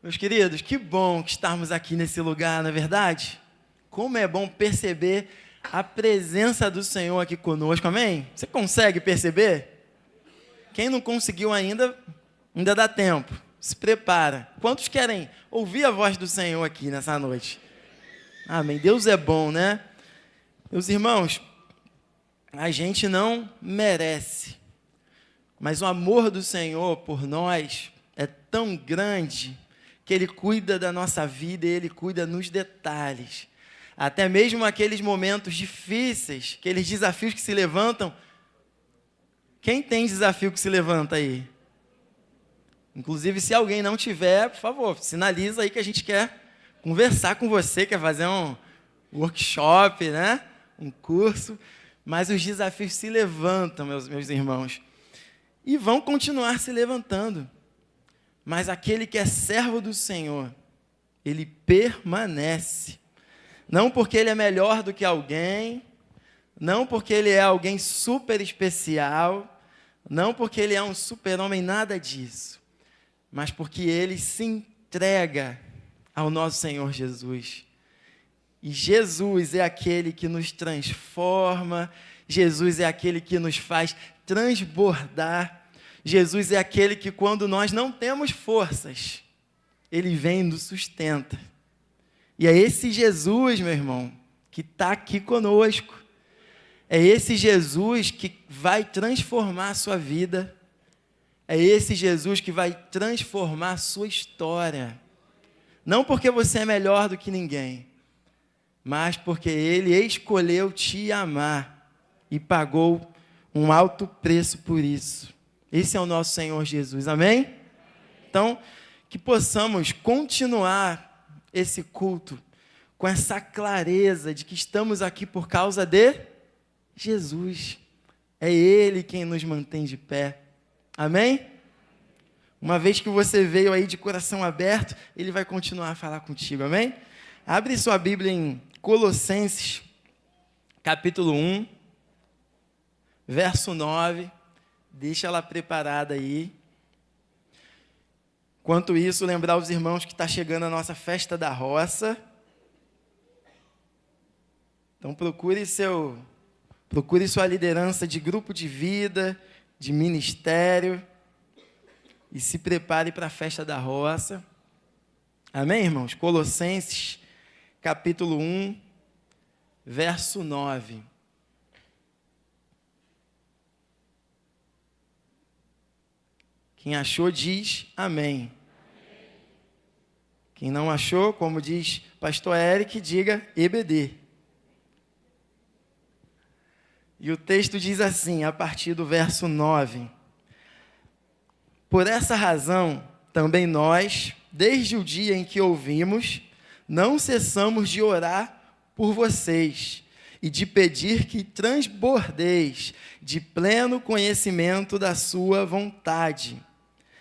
Meus queridos, que bom que estarmos aqui nesse lugar, não é verdade? Como é bom perceber a presença do Senhor aqui conosco, amém? Você consegue perceber? Quem não conseguiu ainda dá tempo. Se prepara. Quantos querem ouvir a voz do Senhor aqui nessa noite? Amém. Deus é bom, né? Meus irmãos, a gente não merece, mas o amor do Senhor por nós é tão grande que Ele cuida da nossa vida e Ele cuida nos detalhes. Até mesmo aqueles momentos difíceis, aqueles desafios que se levantam. Quem tem desafio que se levanta aí? Inclusive, se alguém não tiver, por favor, sinaliza aí que a gente quer conversar com você, quer fazer um workshop, né? Um curso. Mas os desafios se levantam, meus irmãos, e vão continuar se levantando. Mas aquele que é servo do Senhor, ele permanece. Não porque ele é melhor do que alguém, não porque ele é alguém super especial, não porque ele é um super-homem, nada disso. Mas porque ele se entrega ao nosso Senhor Jesus. E Jesus é aquele que nos transforma, Jesus é aquele que nos faz transbordar, Jesus é aquele que, quando nós não temos forças, Ele vem e nos sustenta. E é esse Jesus, meu irmão, que está aqui conosco. É esse Jesus que vai transformar a sua vida. É esse Jesus que vai transformar a sua história. Não porque você é melhor do que ninguém, mas porque Ele escolheu te amar e pagou um alto preço por isso. Esse é o nosso Senhor Jesus, amém? Então, que possamos continuar esse culto com essa clareza de que estamos aqui por causa de Jesus. É Ele quem nos mantém de pé, amém? Uma vez que você veio aí de coração aberto, Ele vai continuar a falar contigo, amém? Abre sua Bíblia em Colossenses, capítulo 1, verso 9, deixa ela preparada aí. Enquanto isso, lembrar os irmãos que está chegando a nossa festa da roça. Então procure sua liderança de grupo de vida, de ministério, e se prepare para a festa da roça. Amém, irmãos? Colossenses, capítulo 1, verso 9. Quem achou, diz amém. Quem não achou, como diz pastor Eric, diga EBD. E o texto diz assim, a partir do verso 9. Por essa razão, também nós, desde o dia em que ouvimos, não cessamos de orar por vocês e de pedir que transbordeis de pleno conhecimento da sua vontade,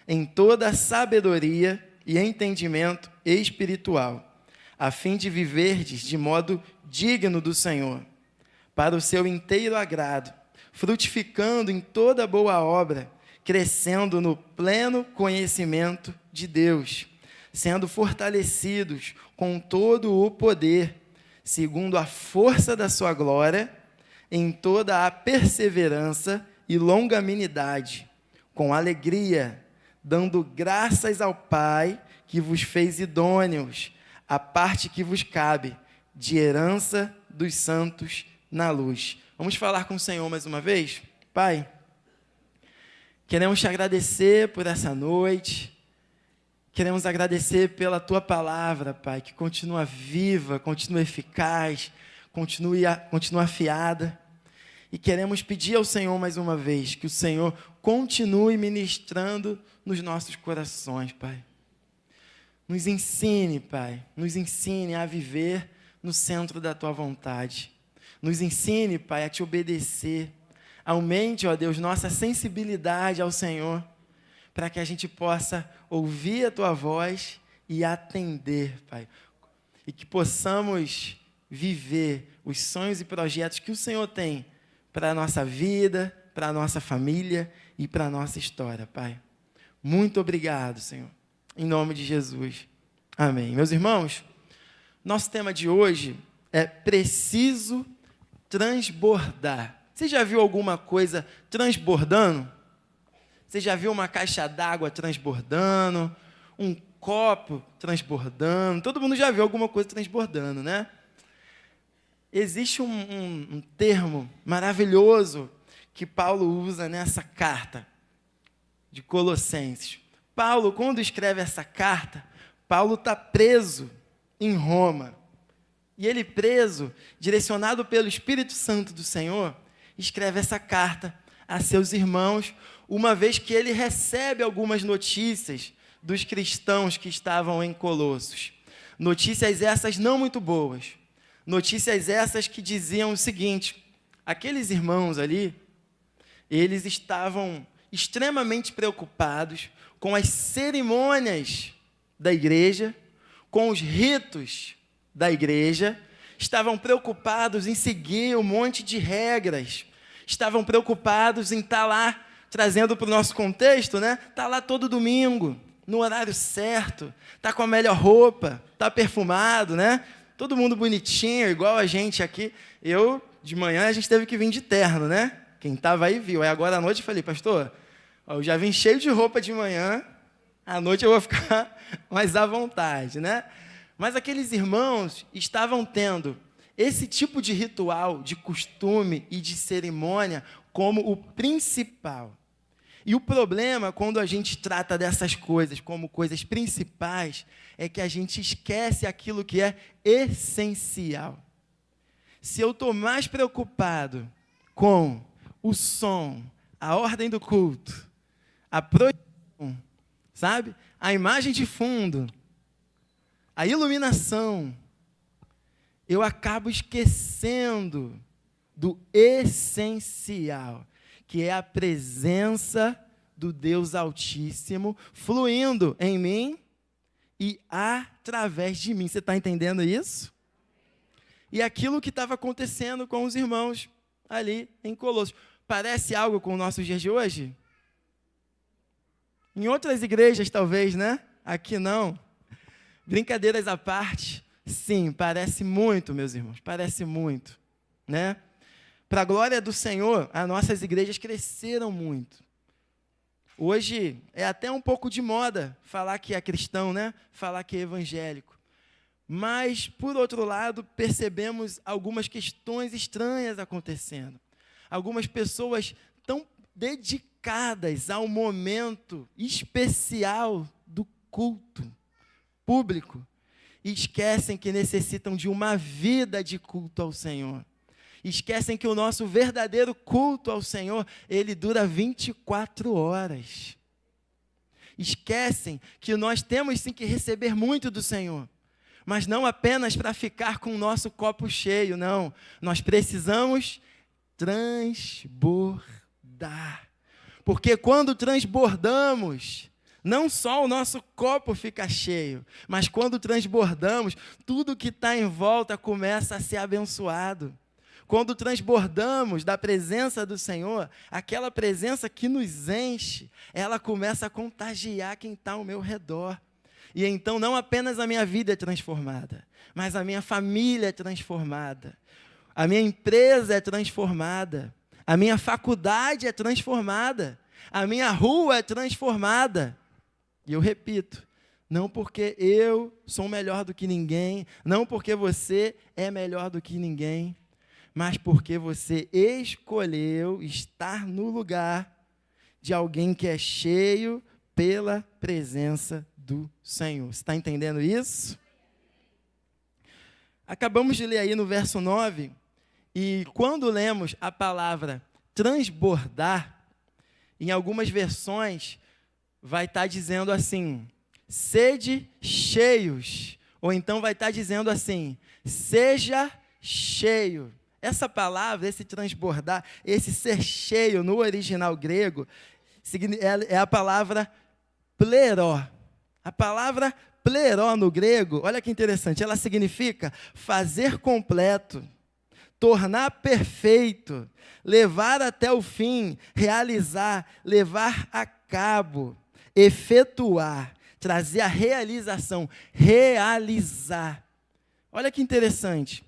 em toda a sabedoria e entendimento espiritual, a fim de viverdes de modo digno do Senhor, para o seu inteiro agrado, frutificando em toda boa obra, crescendo no pleno conhecimento de Deus, sendo fortalecidos com todo o poder, segundo a força da sua glória, em toda a perseverança e longanimidade, com alegria, dando graças ao Pai que vos fez idôneos, a parte que vos cabe, de herança dos santos na luz. Vamos falar com o Senhor mais uma vez? Pai, queremos te agradecer por essa noite, queremos agradecer pela tua palavra, Pai, que continua viva, continua eficaz, continua afiada. E queremos pedir ao Senhor mais uma vez, que o Senhor continue ministrando nos nossos corações, Pai. Nos ensine, Pai, nos ensine a viver no centro da tua vontade. Nos ensine, Pai, a te obedecer. Aumente, ó Deus, nossa sensibilidade ao Senhor, para que a gente possa ouvir a tua voz e atender, Pai. E que possamos viver os sonhos e projetos que o Senhor tem para a nossa vida, para a nossa família e para a nossa história, Pai. Muito obrigado, Senhor. Em nome de Jesus. Amém. Meus irmãos, nosso tema de hoje é preciso transbordar. Você já viu alguma coisa transbordando? Você já viu uma caixa d'água transbordando? Um copo transbordando? Todo mundo já viu alguma coisa transbordando, né? Existe um termo maravilhoso que Paulo usa nessa carta de Colossenses. Paulo, quando escreve essa carta, Paulo está preso em Roma. E ele preso, direcionado pelo Espírito Santo do Senhor, escreve essa carta a seus irmãos, uma vez que ele recebe algumas notícias dos cristãos que estavam em Colossos. Notícias essas não muito boas. Notícias essas que diziam o seguinte: aqueles irmãos ali, eles estavam extremamente preocupados com as cerimônias da igreja, com os ritos da igreja, estavam preocupados em seguir um monte de regras, estavam preocupados em estar lá, trazendo para o nosso contexto, né? Estar lá todo domingo, no horário certo, estar com a melhor roupa, estar perfumado, né? Todo mundo bonitinho, igual a gente aqui. De manhã, a gente teve que vir de terno, né? Quem estava aí viu. Aí agora à noite eu falei, pastor, eu já vim cheio de roupa de manhã, à noite eu vou ficar mais à vontade, né? Mas aqueles irmãos estavam tendo esse tipo de ritual, de costume e de cerimônia como o principal. E o problema, quando a gente trata dessas coisas como coisas principais, é que a gente esquece aquilo que é essencial. Se eu estou mais preocupado com o som, a ordem do culto, a projeção, sabe? A imagem de fundo, a iluminação, eu acabo esquecendo do essencial, que é a presença do Deus Altíssimo fluindo em mim e através de mim. Você está entendendo isso? E aquilo que estava acontecendo com os irmãos ali em Colossos. Parece algo com os nossos dias de hoje? Em outras igrejas, talvez, né? Aqui não. Brincadeiras à parte, sim, parece muito, meus irmãos, parece muito, né? Para a glória do Senhor, as nossas igrejas cresceram muito. Hoje é até um pouco de moda falar que é cristão, né? Falar que é evangélico. Mas, por outro lado, percebemos algumas questões estranhas acontecendo. Algumas pessoas tão dedicadas ao momento especial do culto público e esquecem que necessitam de uma vida de culto ao Senhor. Esquecem que o nosso verdadeiro culto ao Senhor, ele dura 24 horas. Esquecem que nós temos sim que receber muito do Senhor, mas não apenas para ficar com o nosso copo cheio, não. Nós precisamos transbordar. Porque quando transbordamos, não só o nosso copo fica cheio, mas quando transbordamos, tudo que está em volta começa a ser abençoado. Quando transbordamos da presença do Senhor, aquela presença que nos enche, ela começa a contagiar quem está ao meu redor. E então não apenas a minha vida é transformada, mas a minha família é transformada, a minha empresa é transformada, a minha faculdade é transformada, a minha rua é transformada. E eu repito, não porque eu sou melhor do que ninguém, não porque você é melhor do que ninguém, mas porque você escolheu estar no lugar de alguém que é cheio pela presença do Senhor. Você está entendendo isso? Acabamos de ler aí no verso 9, e quando lemos a palavra transbordar, em algumas versões vai estar dizendo assim, sede cheios, ou então vai estar dizendo assim, seja cheio. Essa palavra, esse transbordar, esse ser cheio no original grego, é a palavra pleró. A palavra pleró no grego, olha que interessante, ela significa fazer completo, tornar perfeito, levar até o fim, realizar, levar a cabo, efetuar, trazer a realização, realizar. Olha que interessante,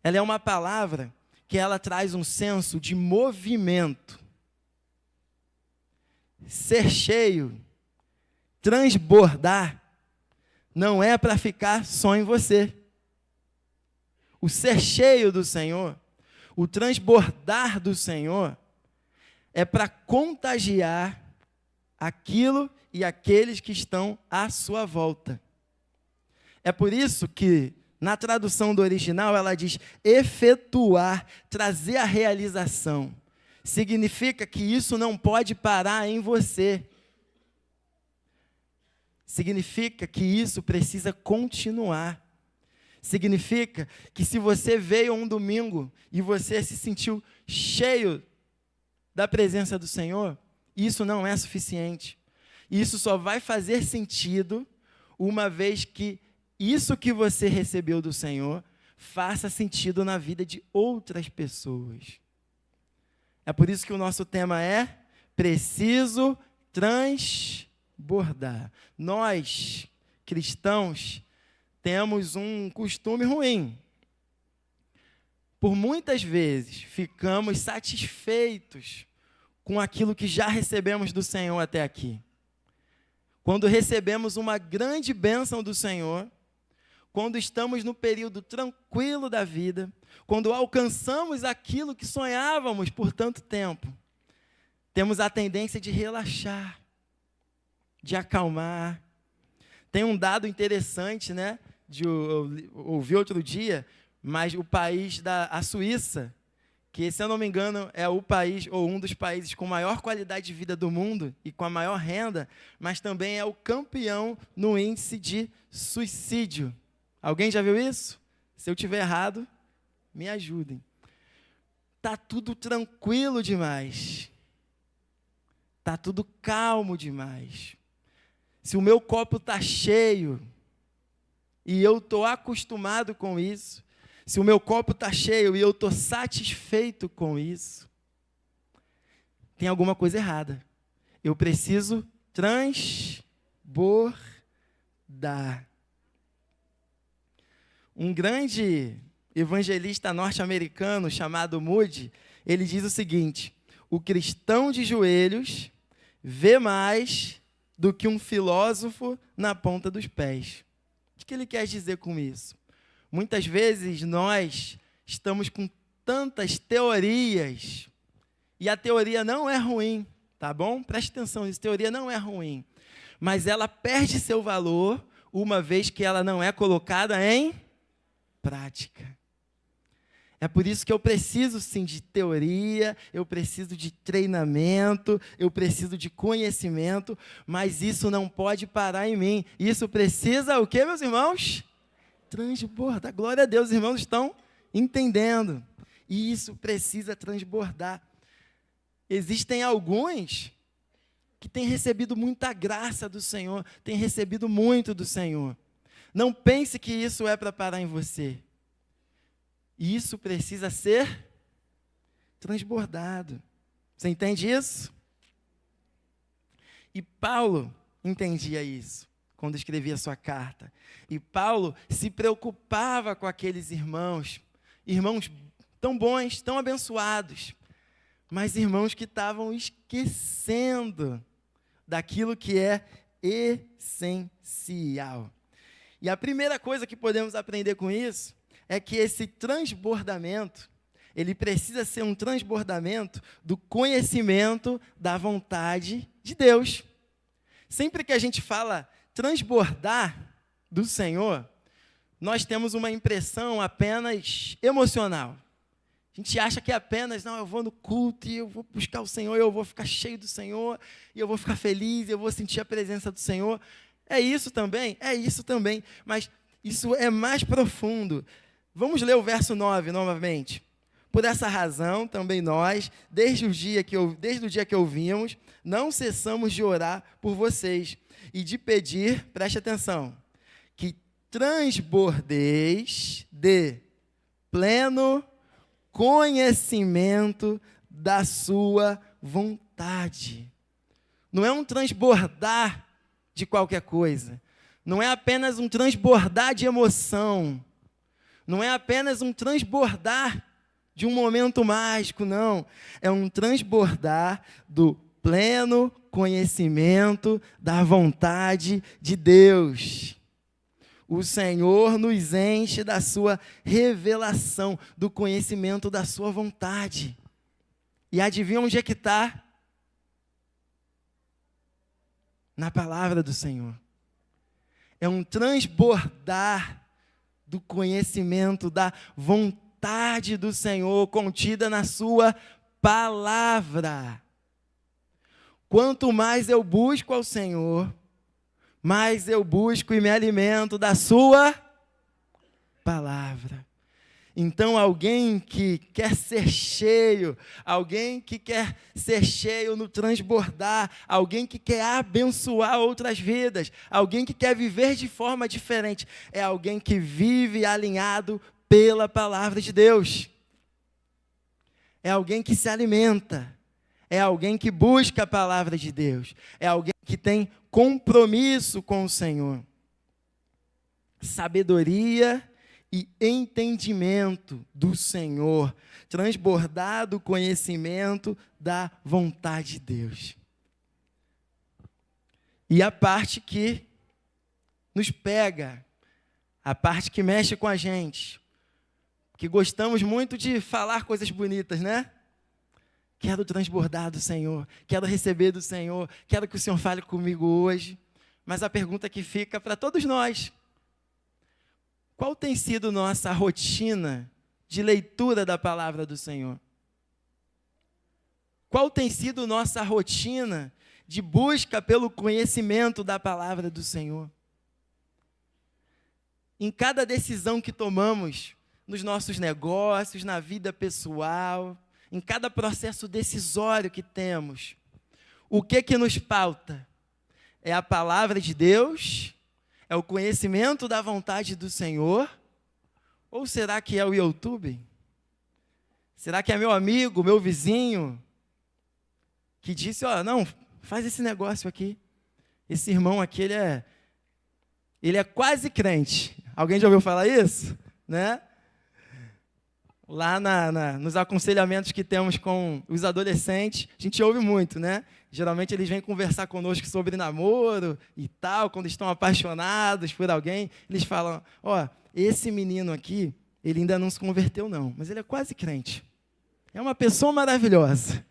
ela é uma palavra que ela traz um senso de movimento. Ser cheio, transbordar, não é para ficar só em você. O ser cheio do Senhor, o transbordar do Senhor, é para contagiar aquilo e aqueles que estão à sua volta. É por isso que, na tradução do original, ela diz efetuar, trazer a realização. Significa que isso não pode parar em você. Significa que isso precisa continuar. Significa que se você veio um domingo e você se sentiu cheio da presença do Senhor, isso não é suficiente. Isso só vai fazer sentido uma vez que isso que você recebeu do Senhor faça sentido na vida de outras pessoas. É por isso que o nosso tema é preciso transbordar. Nós, cristãos, temos um costume ruim. Por muitas vezes, ficamos satisfeitos com aquilo que já recebemos do Senhor até aqui. Quando recebemos uma grande bênção do Senhor, quando estamos no período tranquilo da vida, quando alcançamos aquilo que sonhávamos por tanto tempo, temos a tendência de relaxar, de acalmar. Tem um dado interessante, né? Eu ouvi outro dia, mas o país a Suíça, que, se eu não me engano, é o país ou um dos países com maior qualidade de vida do mundo e com a maior renda, mas também é o campeão no índice de suicídio. Alguém já viu isso? Se eu tiver errado, me ajudem. Tá tudo tranquilo demais. Tá tudo calmo demais. Se o meu copo tá cheio e eu tô acostumado com isso, se o meu copo está cheio e eu estou satisfeito com isso, tem alguma coisa errada. Eu preciso transbordar. Um grande evangelista norte-americano chamado Moody, ele diz o seguinte: o cristão de joelhos vê mais do que um filósofo na ponta dos pés. O que ele quer dizer com isso? Muitas vezes nós estamos com tantas teorias, e a teoria não é ruim, tá bom? Preste atenção, essa teoria não é ruim, mas ela perde seu valor uma vez que ela não é colocada em prática. É por isso que eu preciso sim de teoria, eu preciso de treinamento, eu preciso de conhecimento, mas isso não pode parar em mim. Isso precisa o quê, meus irmãos? Transbordar. Glória a Deus, os irmãos estão entendendo. E isso precisa transbordar. Existem alguns que têm recebido muita graça do Senhor, têm recebido muito do Senhor. Não pense que isso é para parar em você. Isso precisa ser transbordado. Você entende isso? E Paulo entendia isso quando escrevia sua carta. E Paulo se preocupava com aqueles irmãos tão bons, tão abençoados, mas irmãos que estavam esquecendo daquilo que é essencial. E a primeira coisa que podemos aprender com isso é que esse transbordamento, ele precisa ser um transbordamento do conhecimento da vontade de Deus. Sempre que a gente fala transbordar do Senhor, nós temos uma impressão apenas emocional. A gente acha que é apenas, não, eu vou no culto e eu vou buscar o Senhor, eu vou ficar cheio do Senhor, e eu vou ficar feliz, eu vou sentir a presença do Senhor. É isso também, mas isso é mais profundo. Vamos ler o verso 9 novamente. Por essa razão, também nós, desde o dia que ouvimos, não cessamos de orar por vocês e de pedir, preste atenção, que transbordeis de pleno conhecimento da sua vontade. Não é um transbordar de qualquer coisa. Não é apenas um transbordar de emoção. Não é apenas um transbordar de um momento mágico, não. É um transbordar do pleno conhecimento da vontade de Deus. O Senhor nos enche da sua revelação, do conhecimento da sua vontade. E adivinha onde é que está? Na palavra do Senhor. É um transbordar do conhecimento, da vontade do Senhor contida na sua palavra. Quanto mais eu busco ao Senhor, mais eu busco e me alimento da sua palavra. Então, alguém que quer ser cheio, alguém que quer ser cheio no transbordar, alguém que quer abençoar outras vidas, alguém que quer viver de forma diferente, é alguém que vive alinhado pela palavra de Deus. É alguém que se alimenta, é alguém que busca a palavra de Deus, é alguém que tem compromisso com o Senhor. Sabedoria e entendimento do Senhor, transbordado conhecimento da vontade de Deus. E a parte que nos pega, a parte que mexe com a gente, que gostamos muito de falar coisas bonitas, né? Quero transbordar do Senhor, quero receber do Senhor, quero que o Senhor fale comigo hoje. Mas a pergunta que fica para todos nós: qual tem sido nossa rotina de leitura da palavra do Senhor? Qual tem sido nossa rotina de busca pelo conhecimento da palavra do Senhor? Em cada decisão que tomamos, nos nossos negócios, na vida pessoal, em cada processo decisório que temos, o que nos pauta? É a palavra de Deus? É o conhecimento da vontade do Senhor? Ou será que é o YouTube? Será que é meu amigo, meu vizinho, que disse, não, faz esse negócio aqui. Esse irmão aqui, ele é quase crente. Alguém já ouviu falar isso? Né? Lá nos aconselhamentos que temos com os adolescentes, a gente ouve muito, né? Geralmente eles vêm conversar conosco sobre namoro e tal, quando estão apaixonados por alguém, eles falam, esse menino aqui, ele ainda não se converteu não, mas ele é quase crente. É uma pessoa maravilhosa.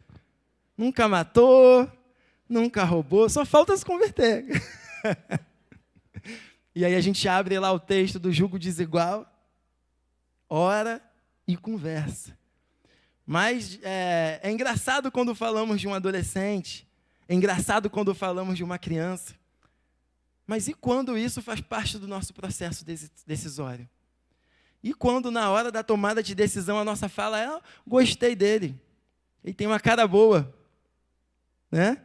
Nunca matou, nunca roubou, só falta se converter. E aí a gente abre lá o texto do jugo desigual, ora e conversa. Mas é engraçado quando falamos de um adolescente, é engraçado quando falamos de uma criança. Mas e quando isso faz parte do nosso processo decisório? E quando na hora da tomada de decisão a nossa fala é, gostei dele, ele tem uma cara boa, né?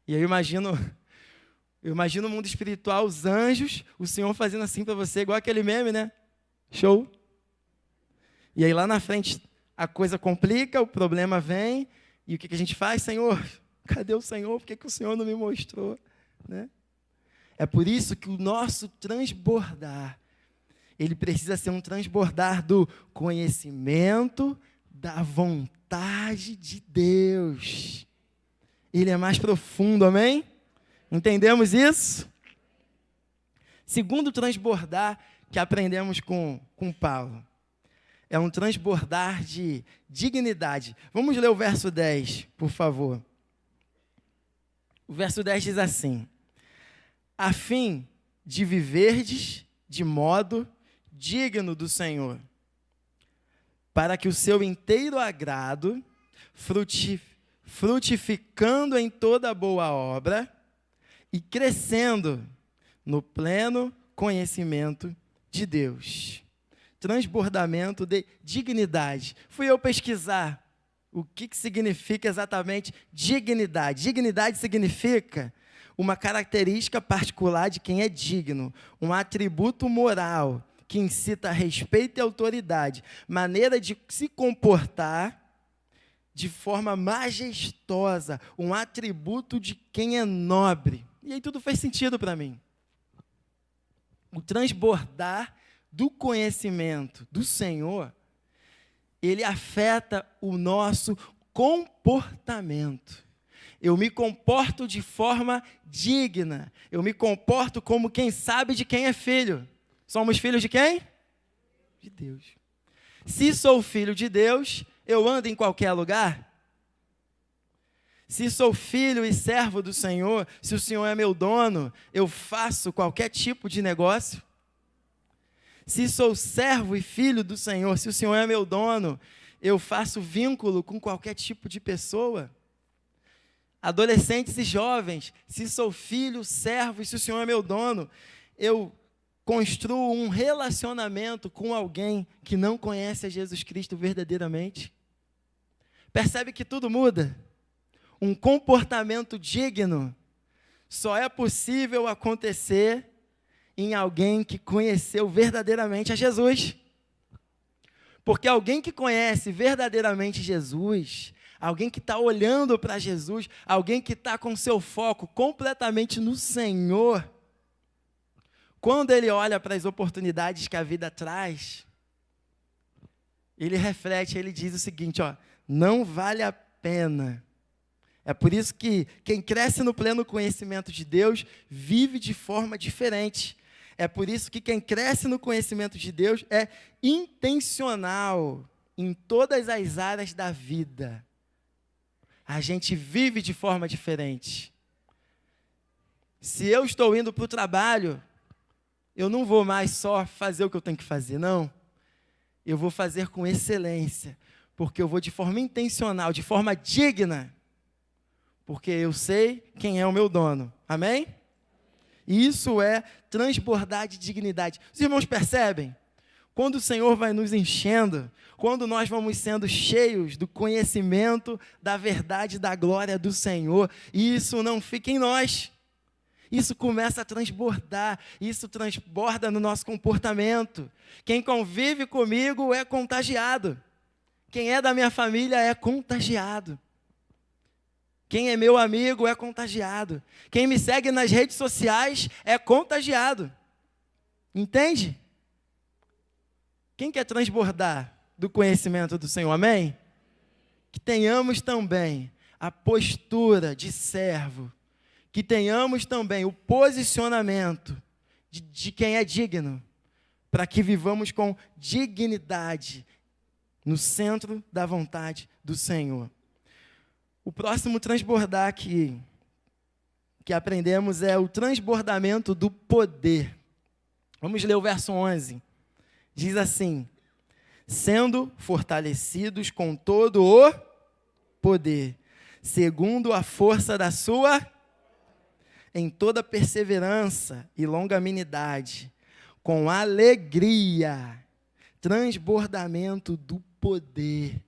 E aí eu imagino o mundo espiritual, os anjos, o Senhor fazendo assim para você, igual aquele meme, né? Show. E aí lá na frente a coisa complica, o problema vem, e o que a gente faz? Senhor, cadê o Senhor? Por que o Senhor não me mostrou? Né? É por isso que o nosso transbordar, ele precisa ser um transbordar do conhecimento da vontade de Deus. Ele é mais profundo, amém? Entendemos isso? Segundo transbordar que aprendemos com Paulo, é um transbordar de dignidade. Vamos ler o verso 10, por favor. O verso 10 diz assim: a fim de viverdes de modo digno do Senhor, para que o seu inteiro agrado, frutificando em toda boa obra e crescendo no pleno conhecimento de Deus. Transbordamento de dignidade. Fui eu pesquisar o que significa exatamente dignidade. Dignidade significa uma característica particular de quem é digno, um atributo moral que incita a respeito e autoridade, maneira de se comportar de forma majestosa, um atributo de quem é nobre. E aí tudo fez sentido para mim. O transbordar do conhecimento do Senhor, ele afeta o nosso comportamento. Eu me comporto de forma digna. Eu me comporto como quem sabe de quem é filho. Somos filhos de quem? De Deus. Se sou filho de Deus, eu ando em qualquer lugar? Se sou filho e servo do Senhor, se o Senhor é meu dono, eu faço qualquer tipo de negócio? Se sou servo e filho do Senhor, se o Senhor é meu dono, eu faço vínculo com qualquer tipo de pessoa? Adolescentes e jovens, se sou filho, servo e se o Senhor é meu dono, eu construo um relacionamento com alguém que não conhece a Jesus Cristo verdadeiramente? Percebe que tudo muda? Um comportamento digno só é possível acontecer em alguém que conheceu verdadeiramente a Jesus. Porque alguém que conhece verdadeiramente Jesus, alguém que está olhando para Jesus, alguém que está com seu foco completamente no Senhor, quando ele olha para as oportunidades que a vida traz, ele reflete, ele diz o seguinte, não vale a pena. É por isso que quem cresce no pleno conhecimento de Deus vive de forma diferente. É por isso que quem cresce no conhecimento de Deus é intencional em todas as áreas da vida. A gente vive de forma diferente. Se eu estou indo para o trabalho, eu não vou mais só fazer o que eu tenho que fazer, não. Eu vou fazer com excelência, porque eu vou de forma intencional, de forma digna, porque eu sei quem é o meu dono. Amém? E isso é transbordar de dignidade. Os irmãos percebem? Quando o Senhor vai nos enchendo, quando nós vamos sendo cheios do conhecimento, da verdade, da glória do Senhor, isso não fica em nós. Isso começa a transbordar, isso transborda no nosso comportamento. Quem convive comigo é contagiado. Quem é da minha família é contagiado. Quem é meu amigo é contagiado. Quem me segue nas redes sociais é contagiado. Entende? Quem quer transbordar do conhecimento do Senhor? Amém? Que tenhamos também a postura de servo. Que tenhamos também o posicionamento de quem é digno. Para que vivamos com dignidade no centro da vontade do Senhor. O próximo transbordar que aprendemos é o transbordamento do poder. Vamos ler o verso 11. Diz assim: sendo fortalecidos com todo o poder, segundo a força da sua, em toda perseverança e longanimidade, com alegria, transbordamento do poder.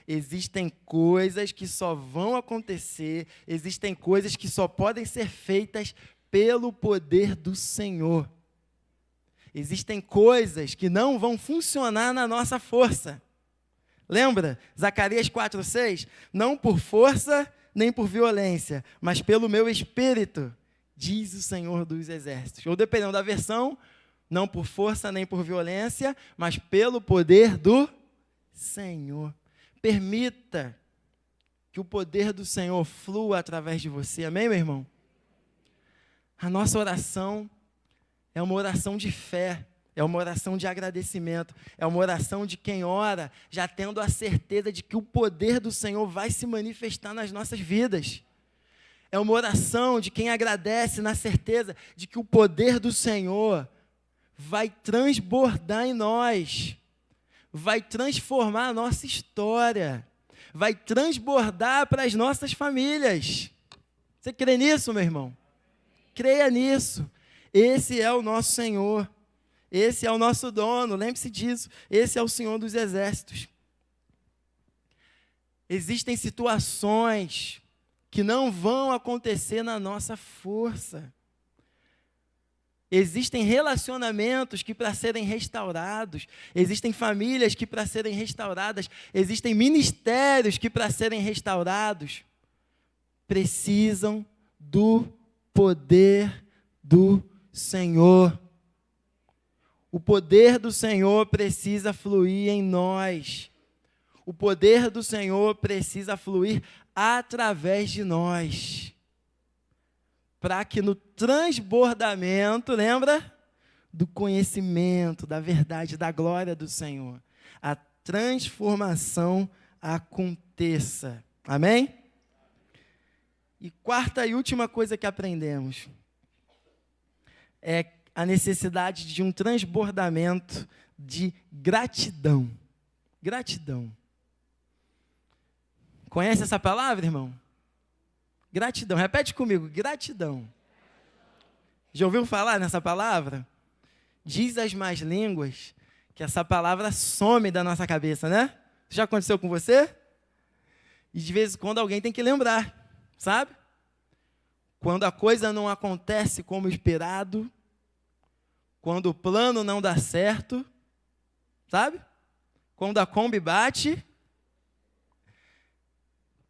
Existem coisas que só vão acontecer, existem coisas que só podem ser feitas pelo poder do Senhor. Existem coisas que não vão funcionar na nossa força. Lembra? Zacarias 4:6? Não por força nem por violência, mas pelo meu espírito, diz o Senhor dos Exércitos. Ou dependendo da versão, não por força nem por violência, mas pelo poder do Senhor. Permita que o poder do Senhor flua através de você. Amém, meu irmão? A nossa oração é uma oração de fé, é uma oração de agradecimento, é uma oração de quem ora, já tendo a certeza de que o poder do Senhor vai se manifestar nas nossas vidas. É uma oração de quem agradece na certeza de que o poder do Senhor vai transbordar em nós. Vai transformar a nossa história, vai transbordar para as nossas famílias. Você crê nisso, meu irmão? Creia nisso. Esse é o nosso Senhor, esse é o nosso dono, lembre-se disso, esse é o Senhor dos Exércitos. Existem situações que não vão acontecer na nossa força. Existem relacionamentos que, para serem restaurados, existem famílias que, para serem restauradas, existem ministérios que, para serem restaurados, precisam do poder do Senhor. O poder do Senhor precisa fluir em nós. O poder do Senhor precisa fluir através de nós. Para que no transbordamento, lembra? Do conhecimento, da verdade, da glória do Senhor, a transformação aconteça. Amém? E quarta e última coisa que aprendemos é a necessidade de um transbordamento de gratidão. Gratidão. Conhece essa palavra, irmão? Gratidão. Repete comigo, gratidão. Já ouviu falar nessa palavra? Diz as más línguas que essa palavra some da nossa cabeça, né? Já aconteceu com você? E de vez em quando alguém tem que lembrar, sabe? Quando a coisa não acontece como esperado, quando o plano não dá certo, sabe? Quando a Kombi bate,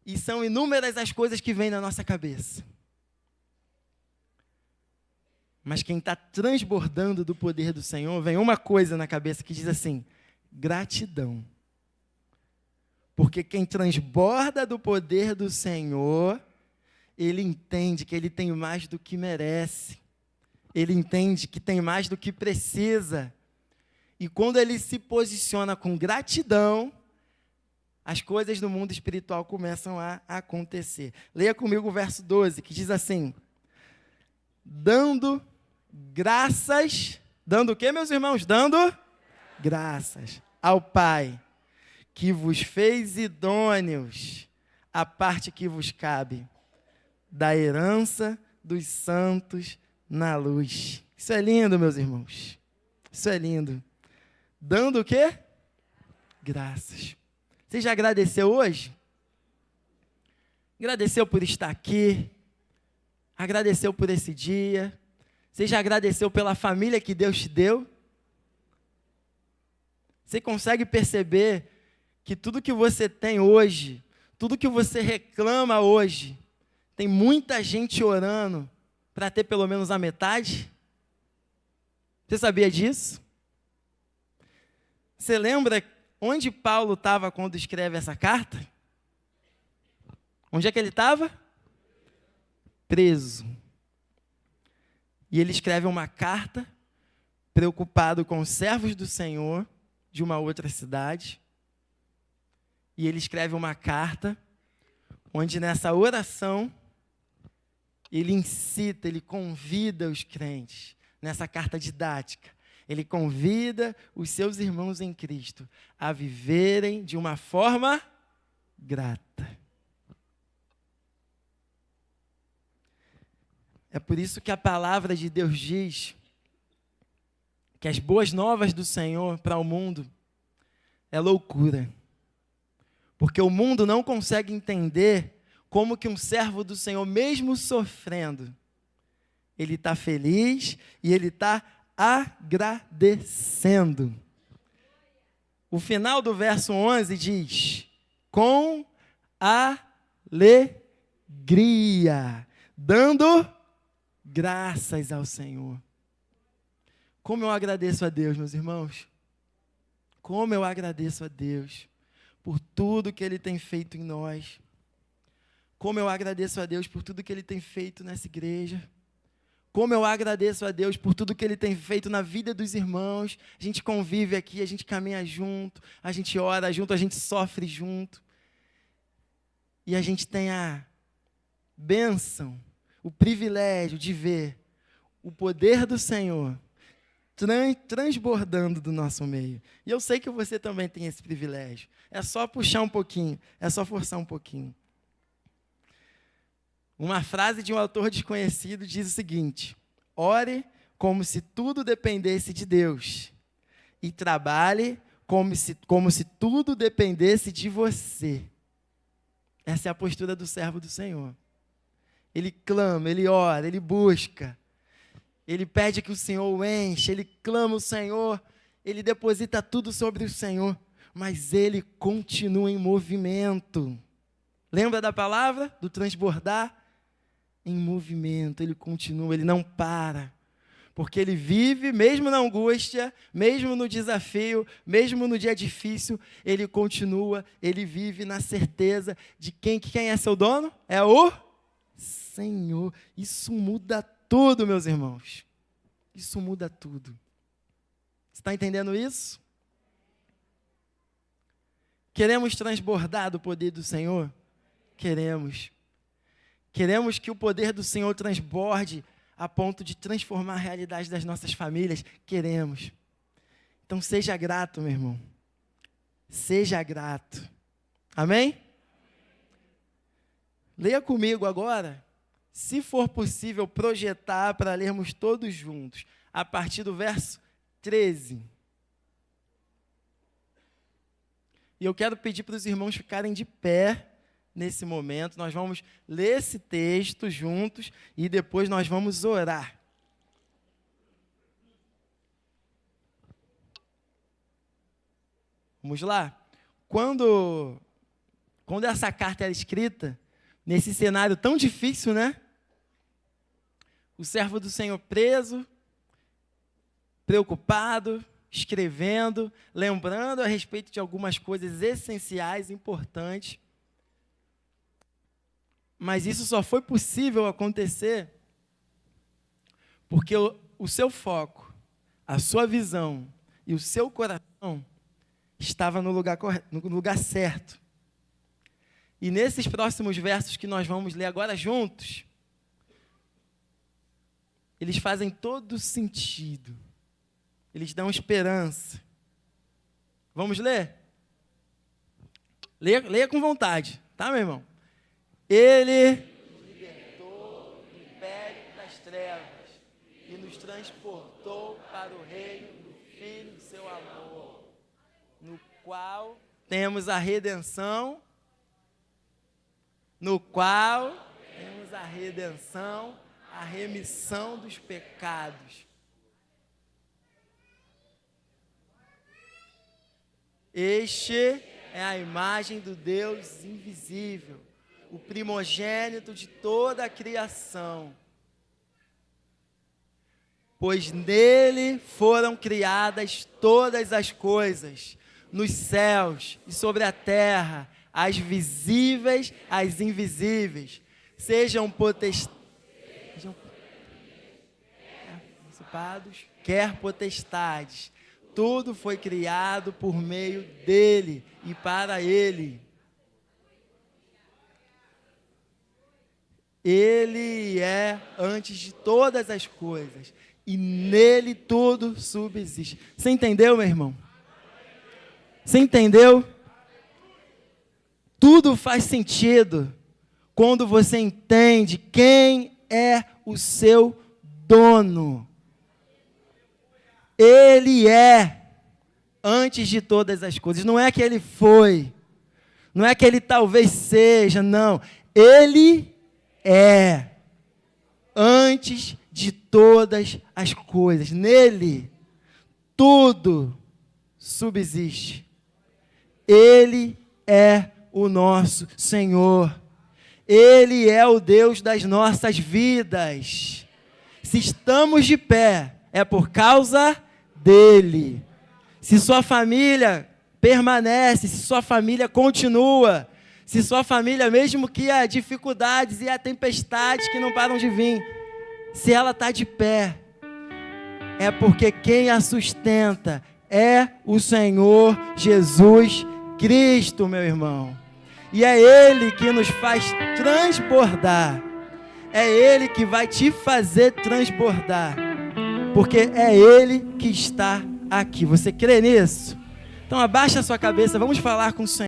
e são inúmeras as coisas que vêm na nossa cabeça. Mas quem está transbordando do poder do Senhor, vem uma coisa na cabeça que diz assim, gratidão. Porque quem transborda do poder do Senhor, ele entende que ele tem mais do que merece. Ele entende que tem mais do que precisa. E quando ele se posiciona com gratidão, as coisas do mundo espiritual começam a acontecer. Leia comigo o verso 12, que diz assim, dando o quê, meus irmãos? Dando graças ao Pai, que vos fez idôneos a parte que vos cabe, da herança dos santos na luz. Isso é lindo, meus irmãos. Isso é lindo. Dando o quê? Graças. Você já agradeceu hoje? Agradeceu por estar aqui? Agradeceu por esse dia? Você já agradeceu pela família que Deus te deu? Você consegue perceber que tudo que você tem hoje, tudo que você reclama hoje, tem muita gente orando para ter pelo menos a metade? Você sabia disso? Você lembra onde Paulo estava quando escreve essa carta? Onde é que ele estava? Preso. E ele escreve uma carta, preocupado com os servos do Senhor, de uma outra cidade. E ele escreve uma carta, onde nessa oração, ele incita, ele convida os crentes, nessa carta didática, ele convida os seus irmãos em Cristo a viverem de uma forma grata. É por isso que a palavra de Deus diz que as boas novas do Senhor para o mundo é loucura. Porque o mundo não consegue entender como que um servo do Senhor, mesmo sofrendo, ele está feliz e ele está agradecendo. O final do verso 11 diz, com alegria, dando graças ao Senhor. Como eu agradeço a Deus, meus irmãos. Como eu agradeço a Deus por tudo que Ele tem feito em nós. Como eu agradeço a Deus por tudo que Ele tem feito nessa igreja. Como eu agradeço a Deus por tudo que Ele tem feito na vida dos irmãos. A gente convive aqui, a gente caminha junto, a gente ora junto, a gente sofre junto. E a gente tem a bênção, o privilégio de ver o poder do Senhor transbordando do nosso meio. E eu sei que você também tem esse privilégio. É só puxar um pouquinho, é só forçar um pouquinho. Uma frase de um autor desconhecido diz o seguinte, ore como se tudo dependesse de Deus e trabalhe como se tudo dependesse de você. Essa é a postura do servo do Senhor. Ele clama, ele ora, ele busca. Ele pede que o Senhor o enche, ele clama o Senhor, ele deposita tudo sobre o Senhor, mas ele continua em movimento. Lembra da palavra? Do transbordar? em movimento, ele continua, ele não para. Porque ele vive, mesmo na angústia, mesmo no desafio, mesmo no dia difícil, ele continua, ele vive na certeza de quem é seu dono? É o Senhor. Isso muda tudo, meus irmãos. Isso muda tudo. Você está entendendo isso? Queremos transbordar do poder do Senhor? Queremos. Queremos que o poder do Senhor transborde a ponto de transformar a realidade das nossas famílias? Queremos. Então seja grato, meu irmão. Seja grato. Amém? Leia comigo agora, se for possível projetar para lermos todos juntos, a partir do verso 13. E eu quero pedir para os irmãos ficarem de pé nesse momento. Nós vamos ler esse texto juntos e depois nós vamos orar. Vamos lá? Quando essa carta era escrita, nesse cenário tão difícil, né? O servo do Senhor preso, preocupado, escrevendo, lembrando a respeito de algumas coisas essenciais, importantes. Mas isso só foi possível acontecer porque o seu foco, a sua visão e o seu coração estava no lugar correto, no lugar certo. E nesses próximos versos que nós vamos ler agora juntos, eles fazem todo sentido. Eles dão esperança. Vamos ler? Leia com vontade, tá, meu irmão? Ele nos libertou do império das trevas e nos transportou para o reino do Filho do seu amor, no qual temos a redenção, a remissão dos pecados. Este é a imagem do Deus invisível, o primogênito de toda a criação. Pois nele foram criadas todas as coisas, nos céus e sobre a terra, as visíveis, as invisíveis, sejam principados, quer potestades. Tudo foi criado por meio dele e para ele. Ele é antes de todas as coisas e nele tudo subsiste. Você entendeu, meu irmão? Você entendeu? Tudo faz sentido quando você entende quem é o seu dono. Ele é antes de todas as coisas. Não é que ele foi, não é que ele talvez seja, não. Ele é antes de todas as coisas. Nele, tudo subsiste. Ele é o nosso Senhor. Ele é o Deus das nossas vidas. Se estamos de pé, é por causa dele. Se sua família permanece, se sua família continua, se sua família, mesmo que há dificuldades e há tempestades que não param de vir, se ela está de pé, é porque quem a sustenta é o Senhor Jesus Cristo, meu irmão. E é Ele que nos faz transbordar. É Ele que vai te fazer transbordar. Porque é Ele que está aqui. Você crê nisso? Então abaixa a sua cabeça, vamos falar com o Senhor.